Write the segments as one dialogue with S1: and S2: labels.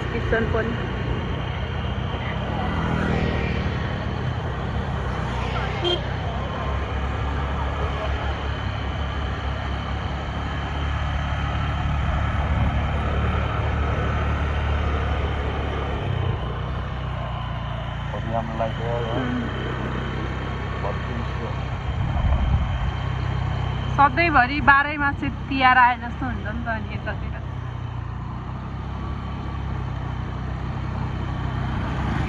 S1: Station पनि सधैँभरि 12 मास तिहार आए जस्तो हुन्छ नि त अनि यतातिर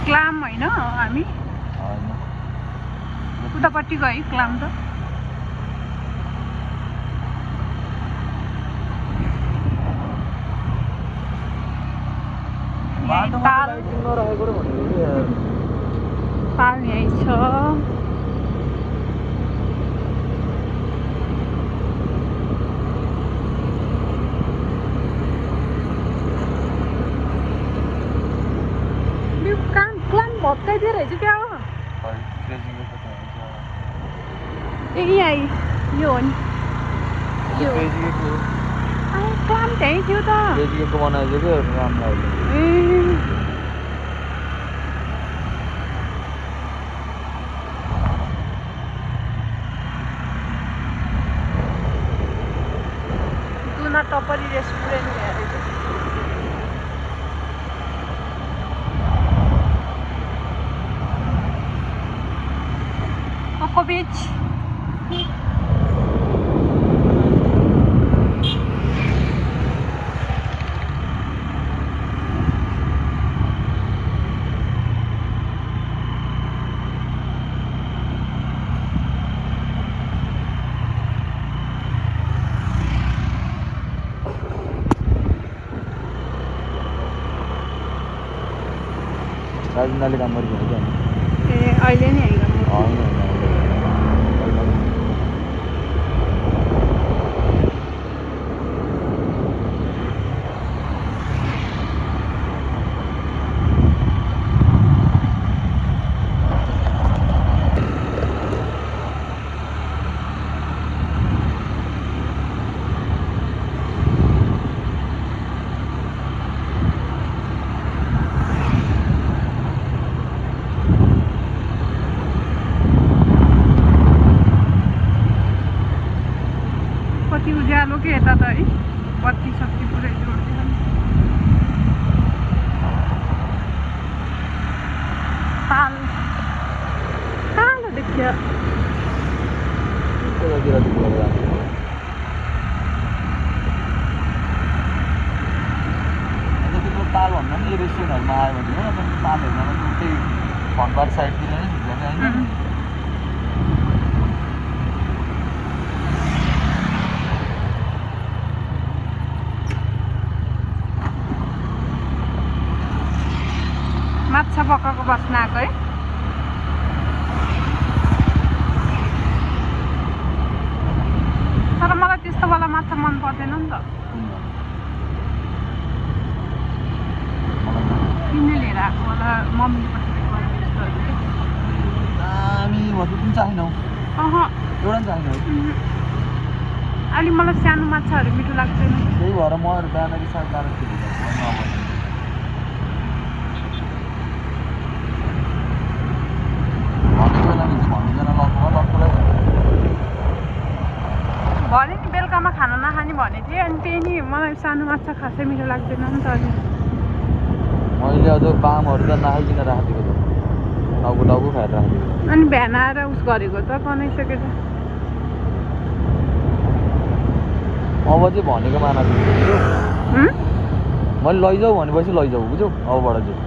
S1: क्लाम होइन हामी उतापट्टि गयो क्लाम त ताल यहीँ छ भत्काइदिएर रहेछ क्या हो ए यहाँ यो हो नि यो क्लाम त्यहीँ थियो त
S2: बनाइदियो क्या राम्रो
S1: ए दुना टपरी रेस्टुरेन्ट हेरेको Coco Beach.
S2: राजनाले काम गरिरहेको क्या
S1: ए अहिले नि आइगयो कति उज्यालो के यता त है बत्ती सत्ती पुरै जोड्छ ताल कालो देखियो
S2: ताल भन्दा पनि यो रेस्टुरेन्टहरूमा आयो भने होइन तालहरूमा त्यही भनबार साइडतिर नै खिच्छ क्या होइन
S1: माछा पकाएको बस्न आएको है तर मलाई त्यस्तो वाला माछा मन पर्दैन नि त किन्ने लिएर आएको होला मम्मीले पठाएको
S2: हामी पनि चाहिनौँ
S1: एउटा
S2: पनि चाहिनौँ
S1: अलि मलाई सानो माछाहरू मिठो लाग्दैन
S2: त्यही भएर म बिहान सायद
S1: भने नि बेलुकामा खाना नखाने भनेको थिएँ अनि त्यही नि मलाई सानो माछा खासै मिठो लाग्दैन नि त अनि
S2: मैले अझ बामहरू त नखाइकन राखिदिएको त टाउको टाउको खाएर राखिदिएको
S1: अनि बिहान आएर उस गरेको त बनाइसकेर
S2: अब चाहिँ भनेको माना मैले लैजाऊ भनेपछि लैजाऊ बुझ्यौ अबबाट चाहिँ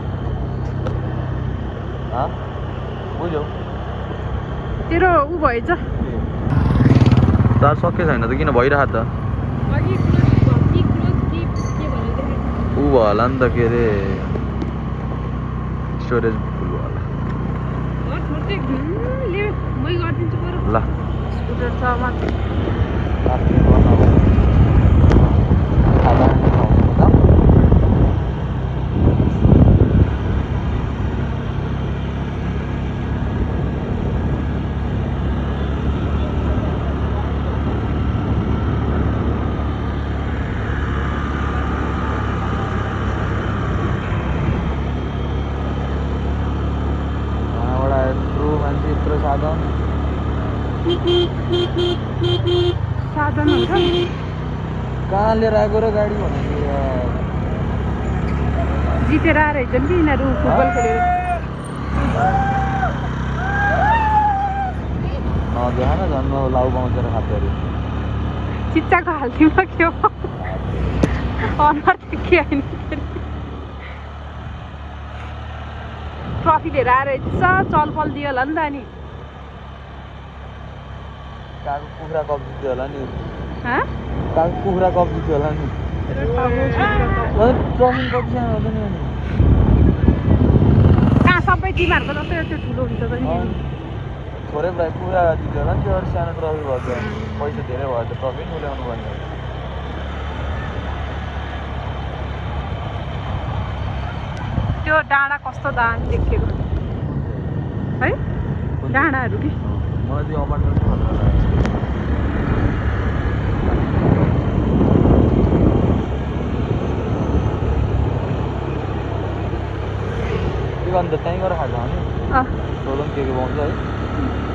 S2: बुझ्यौ
S1: तेरो ऊ भएछ
S2: तार सके छैन त किन भइरह त ऊ भयो होला नि त के अरे स्टोरेज फुल भयो होला ल
S1: स्कुटर छ माथि
S2: हाम्रो साधन
S1: साधन हुन्छ नि।
S2: कहाँ लिएर आएको र गाडी भनेको यार।
S1: जितेर आएर हिजो नि यिनीहरू फुटबल खेलेर
S2: देखा न झन् लाउ पाउँछ र खाँदो अरे
S1: चिच्चाको हाल्थ्यौँ के हो अनुहार त के होइन ट्रफी लिएर आएर यसो चलपल दियो होला नि त अनि
S2: काको कुखुरा कप जित्यो होला नि
S1: हाँ?
S2: काको कुखुरा कप जित्यो होला नि ट्रफी कति सानो हुन्छ नि अनि
S1: कहाँ सबै टिमहरूको जस्तै यस्तो ठुलो हुन्छ त नि
S2: थोरै प्रायः कुखुरा जित्यो होला नि त्यो सानो ट्रफी भयो त पैसा धेरै भयो त ट्रफी नि ल्याउनु पर्ने
S1: त्यो डाँडा कस्तो दामी देखेको है डाँडाहरू कि
S2: मलाई त्यो अपार्टमेन्ट भन्नु होला अन्त त्यहीँ गएर खान्छ भने सोलम के पाउँछ है